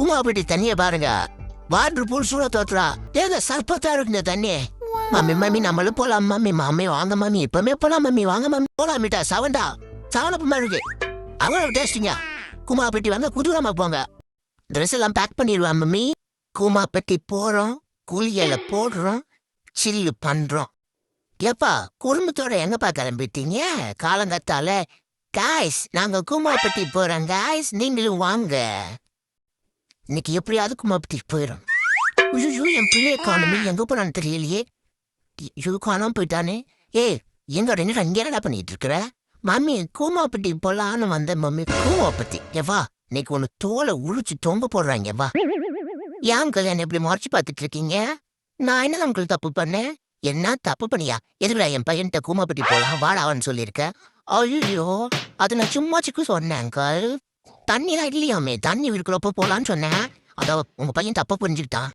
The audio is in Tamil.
குமாபட்டி தண்ணிய பாருங்க. வாட்டர் பூல் சூட தோத்துறா. ஏங்க சர்ப்பத்தா இருக்கு இந்த தண்ணி. மம்மி நம்மளும் போலாம் மம்மி வாங்க மம்மி இப்பமே போலாம் மம்மி வாங்க மம்மி போலாமிட்டா சவனப்பமா இருக்கு. அவ்வளவு டேஸ்டிங்க. குமாபட்டி வாங்க குதூரமா போங்க. ட்ரெஸ் எல்லாம் பேக் பண்ணிடுவான் மம்மி. குமாபட்டி போறோம், குளியல போடுறோம், சில்லு பண்றோம். ஏப்பா குடும்பத்தோட எங்கப்பா கிளம்பிட்டீங்க காலங்கத்தால? காய்ஸ் நாங்க குமாபட்டி போறோம் காய்ஸ், நீங்களும் வாங்க. இன்னைக்கு எப்படியாவது குமாபட்டி போயிடும். என் பிள்ளைய காணுமே, எங்க போனான்னு தெரியலையே. காணாம போயிட்டானே. எங்க என்னடா பண்ணிட்டு இருக்கிற? மம்மி கூமாப்பட்டி போலான்னு வந்த மம்மி. கூமாப்பட்டி எவா இன்னைக்கு ஒண்ணு தோலை உழிச்சு தொங்க போடுறாங்க. வா ஏன் கல்யாணம் எப்படி மறைச்சு பார்த்துட்டு இருக்கீங்க? நான் என்ன உங்களுக்கு தப்பு பண்ணேன்? என்ன தப்பு பண்ணியா? எதுக்குடா என் பையன்கிட்ட கூமாப்பட்டி போலாம் வாடாவான்னு சொல்லியிருக்க? ஐயோ அது நான் சும்மா சிக்கு சொன்னேன் அங்கிள். தண்ணிலாம் இல்லையாமே, தண்ணி இருக்கிறப்ப போலான்னு சொன்னேன். அதான் உங்க பையன் தப்பா புரிஞ்சுக்கிட்டான்.